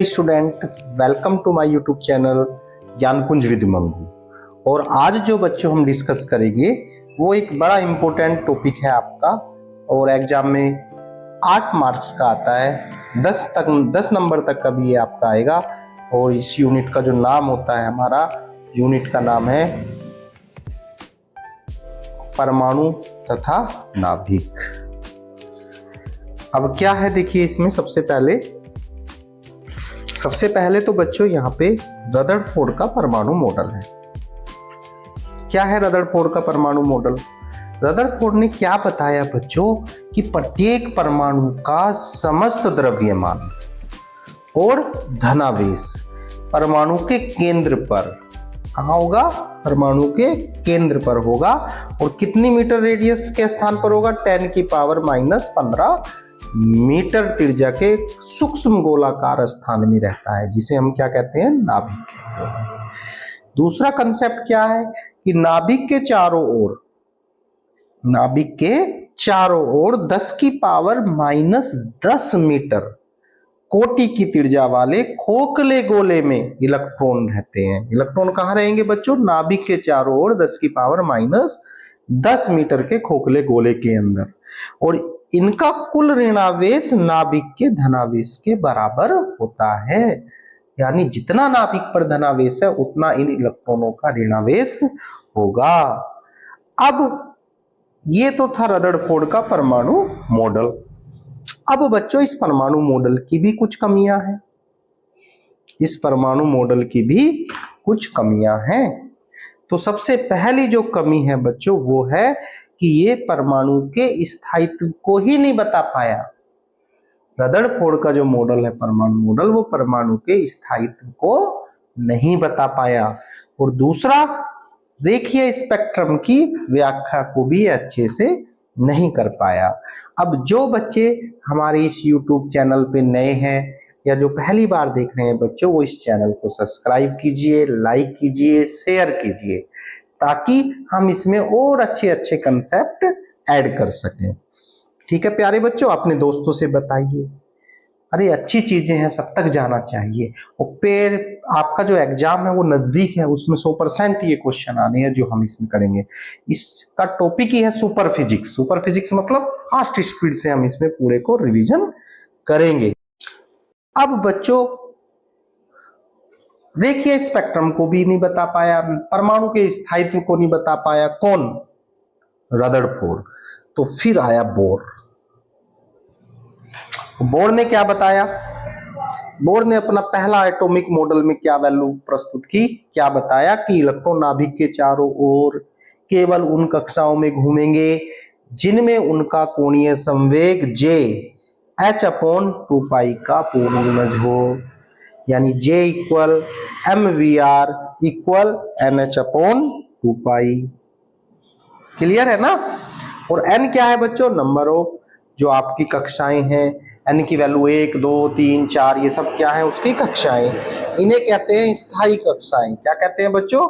Student, welcome to my YouTube channel Gyanpunj with Mangu. और आज जो बच्चों हम डिस्कस करेंगे वो एक बड़ा इंपॉर्टेंट टॉपिक है आपका, और एग्जाम में 8 मार्क्स का आता है। 10 नंबर तक का भी ये आपका आएगा। और इस यूनिट का जो नाम होता है, हमारा यूनिट का नाम है परमाणु तथा नाभिक। अब क्या है देखिए, इसमें सबसे पहले तो बच्चों यहाँ पे रदरफोर्ड का परमाणु मॉडल है। क्या है रदरफोर्ड का परमाणु मॉडल? रदरफोर्ड ने क्या बताया बच्चों कि प्रत्येक परमाणु का समस्त द्रव्यमान और धनावेश परमाणु के केंद्र पर कहाँ होगा? परमाणु के केंद्र पर होगा। और कितनी मीटर रेडियस के स्थान पर होगा? 10⁻⁻15 मीटर त्रिज्या के सूक्ष्म गोलाकार स्थान में रहता है, जिसे हम क्या कहते हैं? नाभिक कहते हैं। दूसरा कंसेप्ट क्या है कि नाभिक के चारों ओर 10⁻⁻10 मीटर कोटि की त्रिज्या वाले खोखले गोले में इलेक्ट्रॉन रहते हैं। इलेक्ट्रॉन कहाँ रहेंगे बच्चों? नाभिक के चारों ओर 10⁻⁻10 मीटर के खोखले गोले के अंदर। और इनका कुल ऋणावेश नाभिक के धनावेश के बराबर होता है। यानी जितना नाभिक पर धनावेश है उतना इन इलेक्ट्रॉनों का ऋणावेश होगा। अब ये तो था रदरफोर्ड का परमाणु मॉडल। अब बच्चों इस परमाणु मॉडल की भी कुछ कमियां हैं। इस परमाणु मॉडल की भी कुछ कमियां हैं। तो सबसे पहली जो कमी है बच्चों वो है कि ये परमाणु के स्थायित्व को ही नहीं बता पाया। रदरफोर्ड का जो मॉडल है परमाणु मॉडल, वो परमाणु के स्थायित्व को नहीं बता पाया। और दूसरा, रेखीय स्पेक्ट्रम की व्याख्या को भी अच्छे से नहीं कर पाया। अब जो बच्चे हमारे इस YouTube चैनल पे नए हैं या जो पहली बार देख रहे हैं बच्चों, वो इस चैनल को सब्सक्राइब कीजिए, लाइक कीजिए, शेयर कीजिए, ताकि हम इसमें और अच्छे अच्छे कंसेप्ट ऐड कर सकें। ठीक है प्यारे बच्चों, अपने दोस्तों से बताइए। अरे अच्छी चीजें हैं, सब तक जाना चाहिए। और फिर आपका जो एग्जाम है वो नजदीक है, उसमें 100% ये क्वेश्चन आने हैं जो हम इसमें करेंगे। इसका टॉपिक ही है सुपर फिजिक्स। सुपर फिजिक्स मतलब फास्ट स्पीड से हम इसमें पूरे को रिवीजन करेंगे। अब बच्चों रेखीय स्पेक्ट्रम को भी नहीं बता पाया, परमाणु के स्थायित्व को नहीं बता पाया। कौन? रदरफोर्ड। तो फिर आया बोर। बोर ने क्या बताया? बोर ने अपना पहला एटॉमिक मॉडल में क्या वैल्यू प्रस्तुत की? क्या बताया कि इलेक्ट्रॉन नाभिक के चारों ओर केवल उन कक्षाओं में घूमेंगे जिनमें उनका कोणीय संवेग J h/2π का पूर्ण गुणज हो। यानी J = mvr = nh/2π। क्लियर है ना? और n क्या है बच्चों? नंबर ऑफ जो आपकी कक्षाएं हैं, n की वैल्यू 1, 2, 3, 4, ये सब क्या है? उसकी कक्षाएं। इन्हें कहते हैं स्थायी कक्षाएं। क्या कहते हैं बच्चों?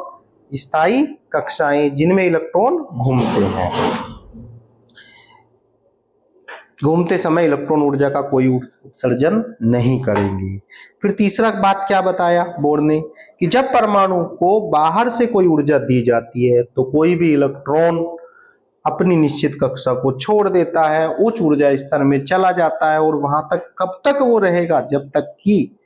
स्थायी कक्षाएं, जिनमें इलेक्ट्रॉन घूमते हैं। घूमते समय इलेक्ट्रॉन ऊर्जा का कोई उत्सर्जन नहीं करेंगे। फिर तीसरा बात क्या बताया बोर ने कि जब परमाणु को बाहर से कोई ऊर्जा दी जाती है तो कोई भी इलेक्ट्रॉन अपनी निश्चित कक्षा को छोड़ देता है, उच्च ऊर्जा स्तर में चला जाता है। और वहां तक कब तक वो रहेगा? जब तक कि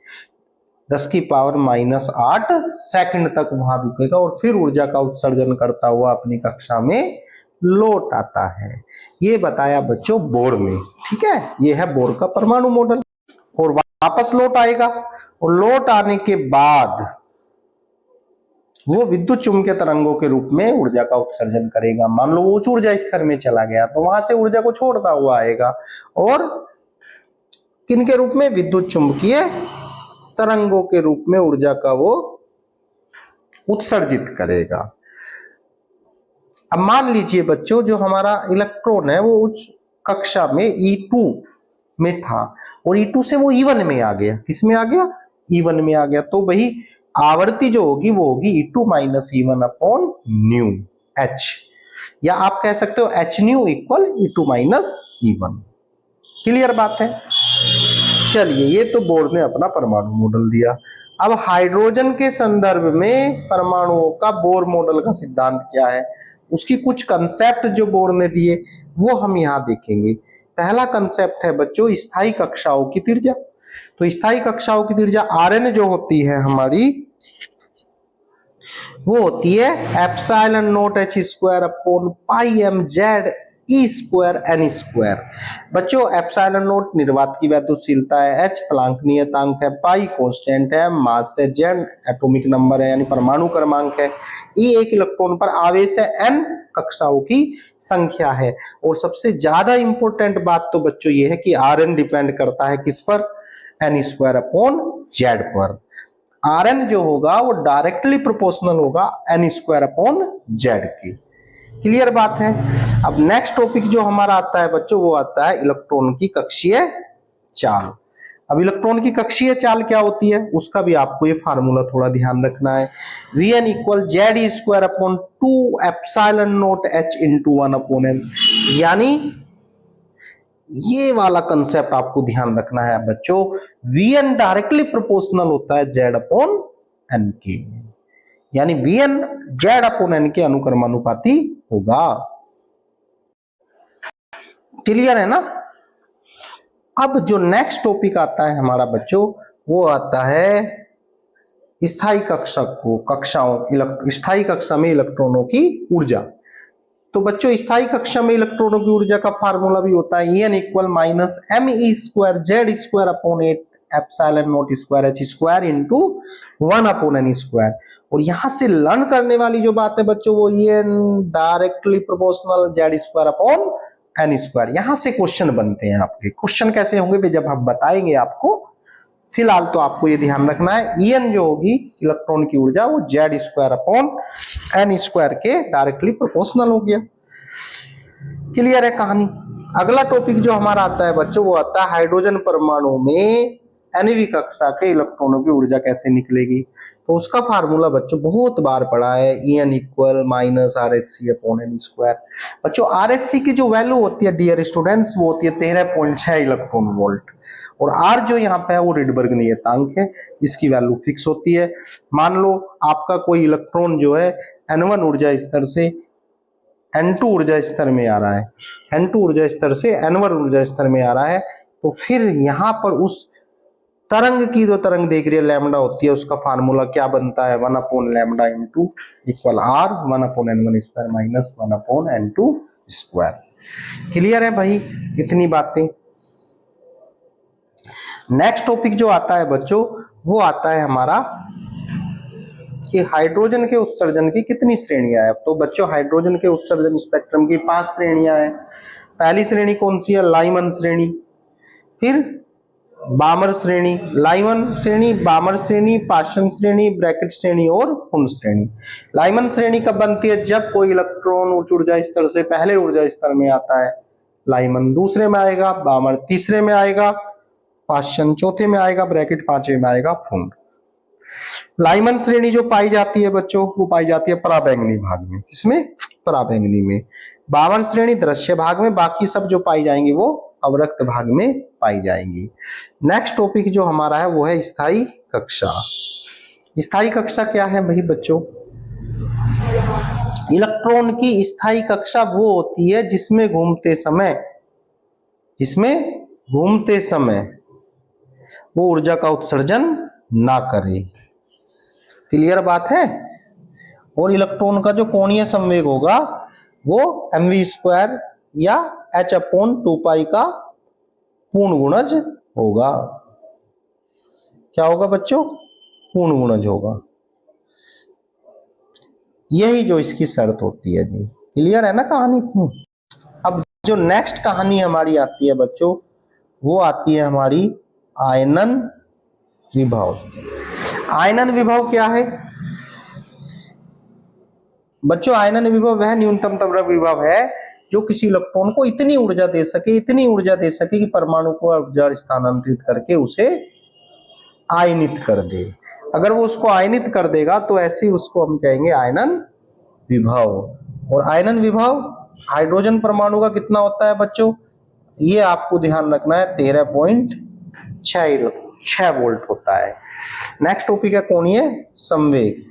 10⁻⁻8 सेकंड तक वहां रुकेगा, और फिर ऊर्जा का उत्सर्जन करता हुआ अपनी कक्षा में लौट आता है। ये बताया बच्चों बोर ने। ठीक है, ये है बोर का परमाणु मॉडल। और वापस लौट आएगा, और लौट आने के बाद वो विद्युत चुंबकीय तरंगों के रूप में ऊर्जा का उत्सर्जन करेगा। मान लो वो उच्च ऊर्जा स्तर में चला गया तो वहां से ऊर्जा को छोड़ता हुआ आएगा, और किनके रूप में? विद्युत चुंबकीय तरंगों के रूप में ऊर्जा का वो उत्सर्जित करेगा। अब मान लीजिए बच्चों, जो हमारा इलेक्ट्रॉन है वो उच्च कक्षा में E2 में था, और E2 से वो E1 में आ गया। किस में आ गया? E1 में आ गया। तो वही आवृत्ति जो होगी वो होगी E2 - E1/ν h, या आप कह सकते हो hν = E2 - E1। क्लियर बात है? चलिए, ये तो बोर ने अपना परमाणु मॉडल दिया। अब हाइड्रोजन के संदर्भ में परमाणुओं का बोर मॉडल का सिद्धांत क्या है, उसकी कुछ कंसेप्ट जो बोर ने दिए वो हम यहाँ देखेंगे। पहला कंसेप्ट है बच्चों स्थायी कक्षाओं की त्रिज्या। तो स्थायी कक्षाओं की त्रिज्या Rn जो होती है हमारी, वो होती है epsilon not h square upon pi m z e square n square. बच्चों एप्सिलॉन नॉट निर्वात की वैद्युतशीलता है, h प्लांक नियतांक है, पाई कांस्टेंट है, मास है, z एटॉमिक नंबर है यानी परमाणु क्रमांक है, ई एक इलेक्ट्रॉन पर आवेश है, n कक्षाओं की संख्या है। और सबसे ज्यादा इंपॉर्टेंट बात तो बच्चों ये है कि Rn डिपेंड करता है किस पर, एन स्क्वायर अपॉन जेड पर। Rn जो होगा वो डायरेक्टली प्रोपोर्शनल होगा एन स्क्वायर अपॉन जेड के। क्लियर बात है। अब नेक्स्ट टॉपिक जो हमारा आता है बच्चों वो आता है इलेक्ट्रॉन की कक्षीय चाल। अब इलेक्ट्रॉन की कक्षीय चाल क्या होती है उसका भी आपको ये फार्मूला थोड़ा ध्यान रखना है। Vn equal Z square upon 2 epsilon not h into 1 upon n, यानी ये वाला कंसेप्ट आपको ध्यान रखना है बच्चों। Vn डायरेक्टली प्रोपोर्शनल होता है z अपॉन n के, यानी Vn z अपॉन n के अनुक्रमानुपाती होगा। क्लियर है ना। अब जो नेक्स्ट टॉपिक आता है हमारा बच्चों वो आता है स्थायी स्थायी कक्षा में इलेक्ट्रॉनों की ऊर्जा। तो बच्चों स्थायी कक्षा में इलेक्ट्रॉनों की ऊर्जा का फार्मूला भी होता है En equal minus m e square z square upon 8 epsilon not square h square into 1 upon n square. और यहां से लर्न करने वाली जो बात है बच्चों वो ये directly proportional Z square upon n square. यहां से क्वेश्चन बनते हैं आपके। क्वेश्चन कैसे होंगे वे जब हम बताएंगे आपको, फिलहाल तो आपको ये ध्यान रखना है En जो होगी इलेक्ट्रॉन की ऊर्जा वो Z square upon n square के डायरेक्टली प्रोपोर्शनल हो गया। क्लियर है कहानी। अगला टॉपिक जो हमारा आता है बच्चों वो आता है हाइड्रोजन परमाणु में nv कक्षा के इलेक्ट्रॉनों की ऊर्जा कैसे निकलेगी। तो उसका फार्मूला बच्चों बहुत बार पढ़ा है, En equal minus RHC upon n square. बच्चों RHC की जो वैल्यू होती है डियर स्टूडेंट्स वो होती है 13.6 इलेक्ट्रॉन वोल्ट, और R जो यहाँ पे है वो रिडबर्ग नियतांक है, इसकी वैल्यू फिक्स होती है। मान लो आपका कोई इलेक्ट्रॉन जो है N1 ऊर्जा स्तर से N2 ऊर्जा स्तर में आ रहा है, N2 ऊर्जा स्तर से N1 ऊर्जा स्तर में आ रहा है, तो फिर यहाँ पर उस तरंग की जो तरंग देख रही है लैम्डा होती है, उसका फार्मूला क्या बनता है 1 upon lambda into equal R 1 upon N1 square minus 1 upon N2 square. Clear है भाई इतनी बातें। नेक्स्ट टॉपिक जो आता है बच्चों वो आता है हमारा कि हाइड्रोजन के उत्सर्जन की कितनी श्रेणियां है। तो बच्चों हाइड्रोजन के उत्सर्जन स्पेक्ट्रम की 5 श्रेणियां हैं। पहली श्रेणी कौन सी है, लाइमन श्रेणी, फिर बामर श्रेणी, लाइमन श्रेणी, बामर श्रेणी, पाशन श्रेणी, ब्रैकेट श्रेणी और हुन श्रेणी। लाइमन श्रेणी कब बनती है, जब कोई इलेक्ट्रॉन उच्च ऊर्जा स्तर से पहले ऊर्जा स्तर में आता है, लाइमन दूसरे में आएगा, बामर तीसरे में आएगा, पाशन चौथे में आएगा, ब्रैकेट पांचवे में आएगा, फुंड। लाइमन श्रेणी जो पाई जाती है बच्चों वो पाई जाती है पराबैंगनी भाग में। किसमें, पराबैंगनी में। बामर श्रेणी दृश्य भाग में, बाकी सब जो पाई जाएंगी वो अवरक्त भाग में पाई जाएंगी। नेक्स्ट टॉपिक जो हमारा है वो है स्थायी कक्षा। स्थायी कक्षा क्या है भाई बच्चों, इलेक्ट्रॉन की स्थायी कक्षा वो होती है जिसमें घूमते समय वो ऊर्जा का उत्सर्जन ना करे। क्लियर बात है। और इलेक्ट्रॉन का जो कोणीय संवेग होगा वो mv स्क्वायर या h अपॉन 2 पाई का पूर्ण गुणज होगा। क्या होगा बच्चों, पूर्ण गुणज होगा। यही जो इसकी शर्त होती है जी। क्लियर है ना कहानी इतनी। अब जो नेक्स्ट कहानी हमारी आती है बच्चों वो आती है हमारी आयनन विभव। आयनन विभव क्या है बच्चों, आयनन विभव वह न्यूनतम त्वरक विभव है जो किसी इलेक्ट्रॉन को इतनी ऊर्जा दे सके कि परमाणु को ऊर्जा स्थानांतरित करके उसे आयनित कर दे। अगर वो उसको आयनित कर देगा तो ऐसे ही उसको हम कहेंगे आयनन विभव। और आयनन विभव हाइड्रोजन परमाणु का कितना होता है बच्चों, ये आपको ध्यान रखना है 13.6 6 वोल्ट होता है। नेक्स्ट टॉपिक है कोणीय संवेग।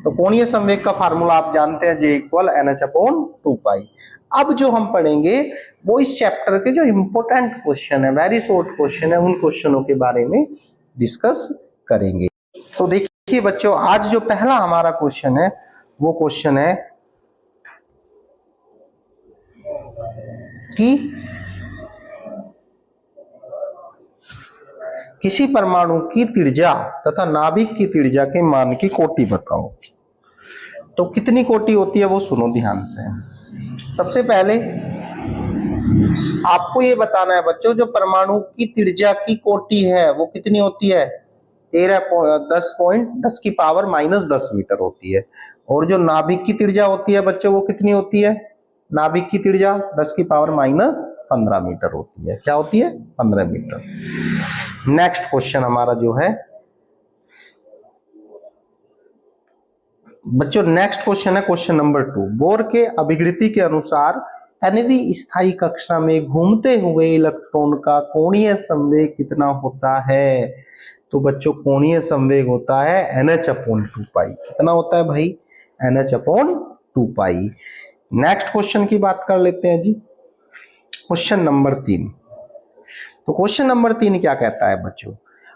तो कोणीय संवेग का फार्मूला आप जानते हैं, J इक्वल NH/2 पाई। अब जो हम पढ़ेंगे वो इस चैप्टर के जो इंपॉर्टेंट क्वेश्चन है, वेरी शॉर्ट क्वेश्चन है, उन क्वेश्चनों के बारे में डिस्कस करेंगे। तो देखिए बच्चों, आज जो पहला हमारा क्वेश्चन है वो क्वेश्चन है कि किसी परमाणु की त्रिज्या तथा नाभिक की त्रिज्या के मान की कोटि बताओ। तो कितनी कोटि होती है वो सुनो ध्यान से। सबसे पहले आपको ये बताना है बच्चों, जो परमाणु की त्रिज्या की कोटि है वो कितनी होती है, 10 मीटर होती है। और जो नाभिक की त्रिज्या होती है बच्चों वो कितनी होती है, नाभिक की त्रिज्या 10 मीटर होती है। क्या होती है, 15 मीटर। नेक्स्ट क्वेश्चन हमारा जो है बच्चों, नेक्स्ट क्वेश्चन है क्वेश्चन नंबर 2। बोर के अभिकृति के अनुसार nवी स्थायी कक्षा में घूमते हुए इलेक्ट्रॉन का कोणीय संवेग कितना होता है। तो बच्चों कोणीय संवेग होता है NH/2 पाई। कितना होता है भाई, NH/2 पाई। नेक्स्ट क्वेश्चन की बात कर लेते हैं जी, क्वेश्चन नंबर 3। तो क्वेश्चन नंबर 3 क्या कहता है बच्चों,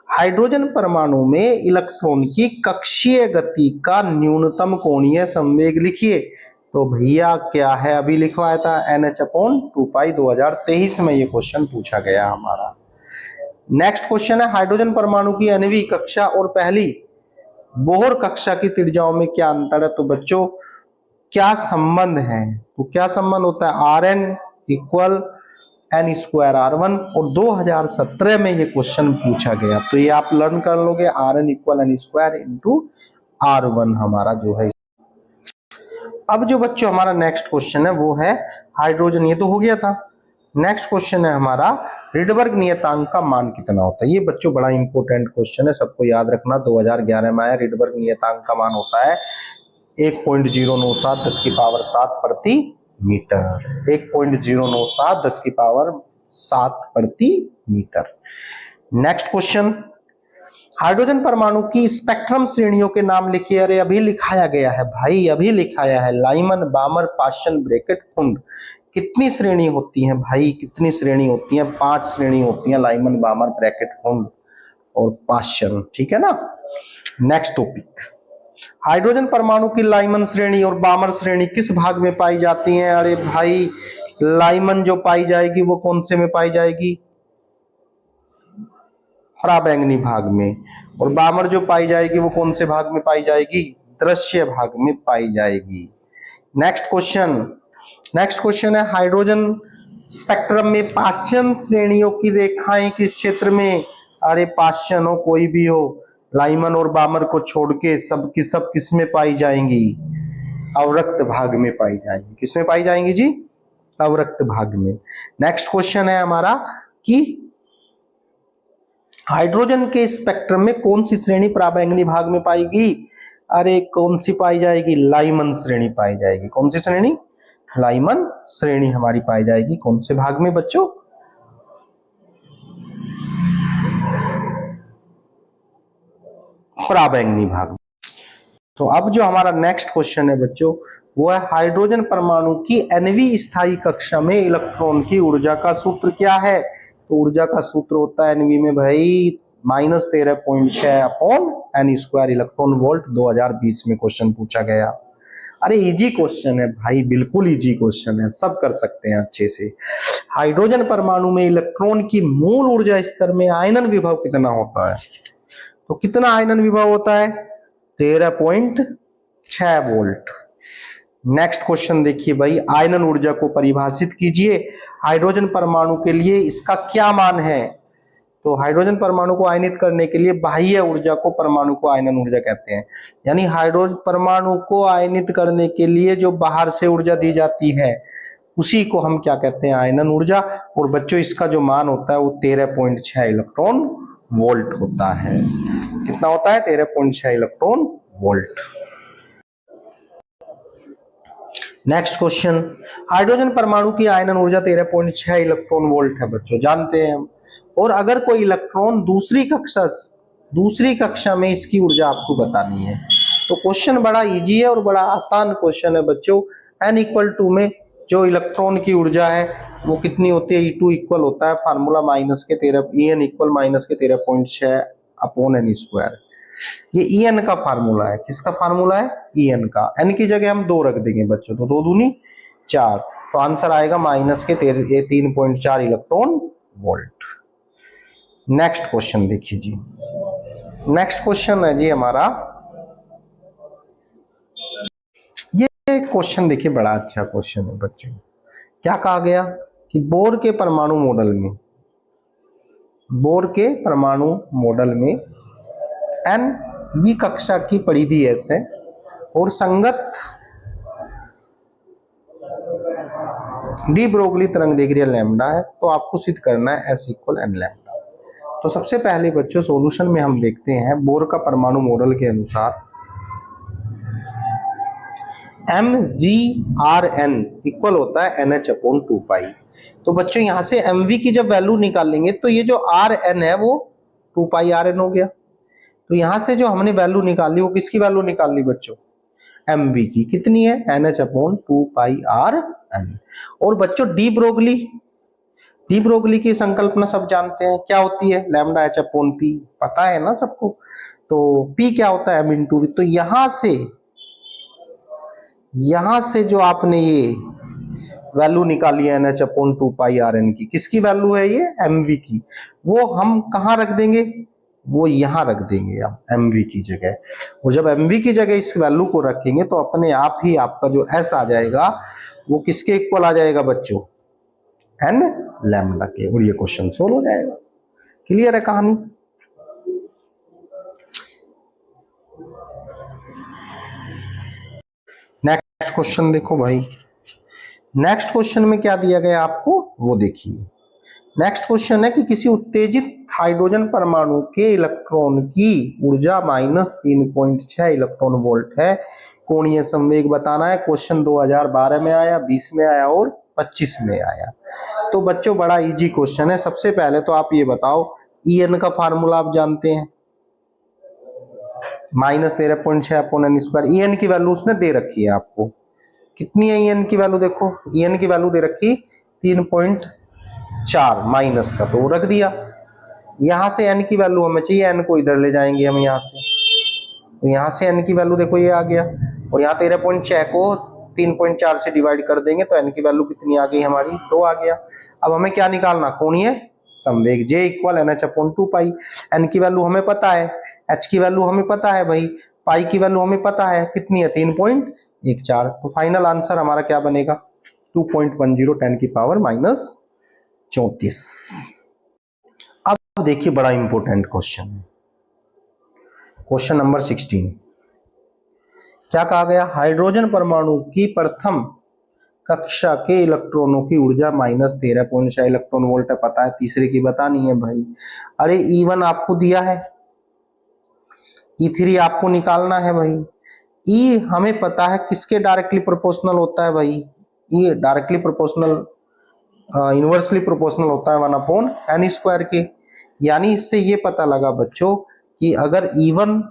हाइड्रोजन परमाणु में इलेक्ट्रॉन की कक्षीय गति का न्यूनतम कोणीय संवेग लिखिए। तो भैया क्या है, अभी लिखवाया था NH/2 पाई, 2023 में ये क्वेश्चन पूछा गया हमारा। नेक्स्ट क्वेश्चन है, हाइड्रोजन परमाणु की nवीं कक्षा और पहली बोहर कक्षा की त्रिज्याओं में क्या अंतर है। तो बच्चों क्या संबंध है, तो क्या संबंध होता है, Rn इक्वल n²r1। और 2017 में ये क्वेश्चन पूछा गया, तो ये आप लर्न कर लोगे, Rn इक्वल n² × r1 हमारा जो है। अब जो बच्चों हमारा नेक्स्ट क्वेश्चन है वो है हाइड्रोजन, ये तो हो गया था। नेक्स्ट क्वेश्चन है हमारा, रिडबर्ग नियतांक का मान कितना होता है। ये बच्चों बड़ा इंपॉर्टेंट क्वेश्चन है, सबको याद रखना, 2011 में आया। रिडबर्ग नियतांक का मान होता है 1.097 10⁻7 प्रति मीटर। 1.097 10⁻7 प्रति मीटर। नेक्स्ट क्वेश्चन, हाइड्रोजन परमाणु की स्पेक्ट्रम श्रेणियों के नाम लिखिए। अरे अभी लिखाया गया है भाई, अभी लिखाया है, लाइमन, बामर, पाशन, ब्रैकेट, कुंड। कितनी श्रेणी होती है भाई, कितनी श्रेणी होती है, 5 श्रेणी होती है, लाइमन, बामर, ब्रैकेट, कुंड और पाशन, ठीक है ना। नेक्स्ट टॉपिक, हाइड्रोजन परमाणु की लाइमन श्रेणी और बामर श्रेणी किस भाग में पाई जाती हैं। अरे भाई लाइमन जो पाई जाएगी वो कौन से में पाई जाएगी, पराबैंगनी भाग में। और बामर जो पाई जाएगी वो कौन से भाग में पाई जाएगी, दृश्य भाग में पाई जाएगी। नेक्स्ट क्वेश्चन है, हाइड्रोजन स्पेक्ट्रम में पाश्चन श्रेणियों की रेखाएं किस क्षेत्र में। अरे पाश्चन हो कोई भी हो, लाइमन और बामर को छोड़ के सब की सब किस में पाई जाएंगी, अवरक्त भाग में पाई जाएंगी। किस में पाई जाएंगी जी, अवरक्त भाग में। नेक्स्ट क्वेश्चन है हमारा कि हाइड्रोजन के स्पेक्ट्रम में कौन सी श्रेणी पराबैंगनी भाग में पाएगी। अरे कौन सी पाई जाएगी, लाइमन श्रेणी पाई जाएगी। कौन सी श्रेणी, लाइमन श्रेणी हमारी पाई जाएगी। कौन से भाग में बच्चों, पराबैंगनी भाग में। तो अब जो हमारा नेक्स्ट क्वेश्चन है बच्चों वो है, हाइड्रोजन परमाणु की nवीं स्थायी कक्षा में इलेक्ट्रॉन की ऊर्जा का सूत्र क्या है। तो ऊर्जा का सूत्र होता है nv में भाई -13.6/n² इलेक्ट्रॉन वोल्ट। 2020 में क्वेश्चन पूछा गया। अरे इजी क्वेश्चन है भाई, बिल्कुल इजी क्वेश्चन है, सब कर सकते हैं अच्छे से। हाइड्रोजन परमाणु में इलेक्ट्रॉन की मूल ऊर्जा स्तर में आयनन विभव कितना होता है। तो कितना आयनन विभव होता है, 13.6 वोल्ट। नेक्स्ट क्वेश्चन देखिए भाई, आयनन ऊर्जा को परिभाषित कीजिए। हाइड्रोजन परमाणु के लिए इसका क्या मान है। तो हाइड्रोजन परमाणु को आयनित करने के लिए बाह्य ऊर्जा को परमाणु को आयनन ऊर्जा कहते हैं। यानी हाइड्रोजन परमाणु को आयनित करने के लिए जो बाहर से ऊर्जा दी जाती है उसी को हम क्या कहते हैं, आयनन ऊर्जा। और बच्चों इसका जो मान होता है वो 13.6 इलेक्ट्रॉन वोल्ट होता है। कितना होता है, 13.6 electron volt. Next question, hydrogen परमाणु की आयनन ऊर्जा 13.6 इलेक्ट्रॉन वोल्ट है बच्चों, जानते हैं हम। और अगर कोई इलेक्ट्रॉन दूसरी कक्षा में इसकी ऊर्जा आपको बतानी है। तो क्वेश्चन बड़ा इजी है और बड़ा आसान क्वेश्चन है बच्चों। n=2 में जो इलेक्ट्रॉन की ऊर्जा है वो कितनी होती है, E2 इक्वल होता है formula En equal -13.6 upon n²। ये En का फार्मूला है। किसका फार्मूला है? En का। n की जगह हम 2 रख देंगे बच्चों, तो 2 दूनी 4, तो आंसर आएगा -3.4 इलेक्ट्रॉन वोल्ट। नेक्स्ट क्वेश्चन देखिए जी। नेक्स्ट क्वेश्चन है जी हमारा, ये क्वेश्चन देखिए बड़ा अच्छा क्वेश्चन है बच्चों। क्या कहा गया कि बोर के परमाणु मॉडल में Nवीं कक्षा की परिधि S है और संगत डी ब्रोगली तरंग दैर्घ्य लैम्डा है, तो आपको सिद्ध करना है S = n लैम्डा। तो सबसे पहले बच्चों सॉल्यूशन में हम देखते हैं बोर का परमाणु मॉडल के अनुसार MVRN इक्वल होता है NH/2π। तो बच्चों यहां से MV की जब वैल्यू निकालेंगे तो ये जो RN है वो 2πRN हो गया। तो यहां से जो हमने वैल्यू निकाली वो किसकी वैल्यू निकाली बच्चों? MV की। कितनी है? NH/2πRN। और बच्चों डी ब्रोगली की संकल्पना सब जानते हैं, क्या होती है? λH/p, पता है ना सबको। तो P क्या होता है? M/V। तो यहां से जो आपने ये वैल्यू निकाली है NH/2πRN की, किसकी वैल्यू है ये? MV की। वो हम कहां रख देंगे? वो यहां रख देंगे आप MV की जगह। और जब MV की जगह इस वैल्यू को रखेंगे तो अपने आप ही आपका जो S आ जाएगा वो किसके इक्वल आ जाएगा बच्चों? n लैम्डा के। और ये क्वेश्चन सोल्व हो जाएगा। क्लियर है कहानी? नेक्स्ट क्वेश्चन देखो भाई। नेक्स्ट क्वेश्चन में क्या दिया गया आपको वो देखिए। नेक्स्ट क्वेश्चन है कि किसी उत्तेजित हाइड्रोजन परमाणु के इलेक्ट्रॉन की ऊर्जा -3.6 इलेक्ट्रॉन वोल्ट है, कोणीय संवेग बताना है। क्वेश्चन 2012 में आया, 20 में आया और 25 में आया। तो बच्चों बड़ा इजी क्वेश्चन है। सबसे पहले तो आप ये बताओ, En का फार्मूला आप जानते हैं, -13.6 अपॉन n²। En की वैल्यू उसने दे रखी है आपको। कितनी है En की वैल्यू? देखो En की वैल्यू दे रखी 3.4 माइनस का, तो रख दिया। यहां से n की वैल्यू हमें चाहिए, n को इधर ले जाएंगे हम यहां से, तो यहां से n की वैल्यू देखो ये आ गया। और यहाँ 13.6 को 3.4 से डिवाइड कर देंगे तो n की वैल्यू कितनी आ गई हमारी? 2 आ गया। अब हमें क्या निकालना? कोणीय संवेग J = NH/2π। n की वैल्यू हमें पता है, h की वैल्यू हमें पता है भाई, पाई की वैल्यू हमें पता है, कितनी है? 3.14। तो फाइनल आंसर हमारा क्या बनेगा? 2.10 10⁻⁻34। अब देखिए बड़ा इंपॉर्टेंट क्वेश्चन है, क्वेश्चन नंबर 16। क्या कहा गया? हाइड्रोजन परमाणु की प्रथम कक्षा के इलेक्ट्रॉनों की ऊर्जा -13.6 इलेक्ट्रॉन वोल्ट है, पता है। तीसरे की बतानी है भाई। अरे E1 आपको दिया है, E3 आपको निकालना है भाई। E हमें पता है किसके डायरेक्टली प्रोपोर्शनल होता है भाई? E directly proportional, inversely proportional होता है 1/n² के। यानी इससे ये पता लगा बच्चों कि अगर E1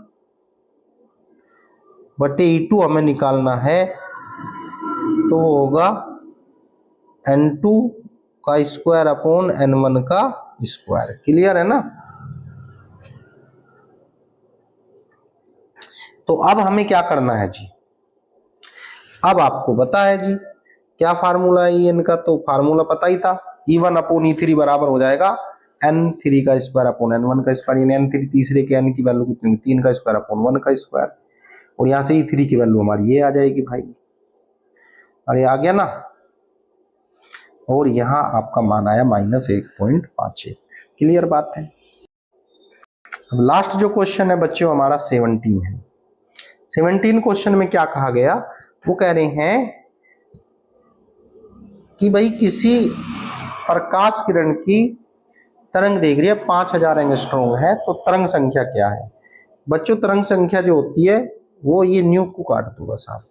बटे E2 हमें निकालना है तो होगा n2 का स्क्वायर अपॉन n1 का स्क्वायर। क्लियर है ना? तो अब हमें क्या करना है जी? अब आपको पता है जी क्या फार्मूला है En का, तो फार्मूला पता ही था। E1/E3 बराबर हो जाएगा n3 का स्क्वायर अपॉन n1 का स्क्वायर। यानी n3 तीसरे के n की वैल्यू कितनी है? 3 का स्क्वायर अपॉन 1 का स्क्वायर। और यहां से E3 की वैल्यू हमारी ये आ जाएगी भाई। अरे आ गया ना? और यहां आपका मान आया -1.51। क्लियर बात है? अब लास्ट जो क्वेश्चन है बच्चों हमारा 17 है। 17 क्वेश्चन में क्या कहा गया? वो कह रहे हैं कि भाई किसी प्रकाश किरण की तरंग दैर्घ्य 5000 एंगस्ट्रॉम है, तो तरंग संख्या क्या है? बच्चों तरंग संख्या जो होती है वो ये न्यू को काट दो बस आप।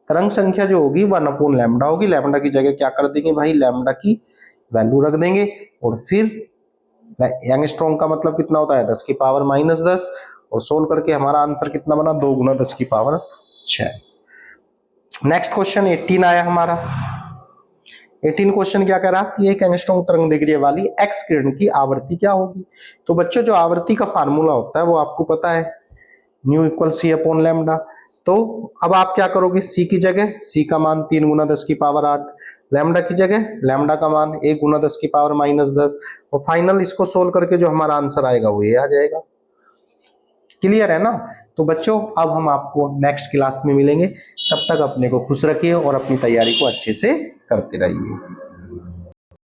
तरंग संख्या जो होगी 1/λ होगी। लैम्डा की जगह क्या कर देंगे भाई? लैम्डा की वैल्यू रख देंगे और फिर यंगस्ट्रॉन्ग का मतलब कितना होता है 10 की पावर -10, और सोल्व करके हमारा आंसर कितना बना 2 गुना 10 की पावर 6। नेक्स्ट क्वेश्चन 18 आया हमारा। 18 क्वेश्चन क्या कह रहा है कि एक एंगस्ट्रॉम तरंग दैर्ध्य वाली एक्स किरण की आवृत्ति क्या होगी। तो बच्चों जो आवृत्ति का फार्मूला होता है वो आपको पता है, nu equal c upon lambda. तो अब आप क्या करोगे, सी की जगह सी का मान 3 गुना 10 की पावर 8, लैम्डा की जगह लैम्डा का मान 1 गुना 10 की पावर -10, और फाइनल इसको सोल्व करके जो हमारा आंसर आएगा वो ये आ जाएगा। क्लियर है ना। तो बच्चों अब हम आपको नेक्स्ट क्लास में मिलेंगे, तब तक अपने को खुश रखिए और अपनी तैयारी को अच्छे से करते रहिए।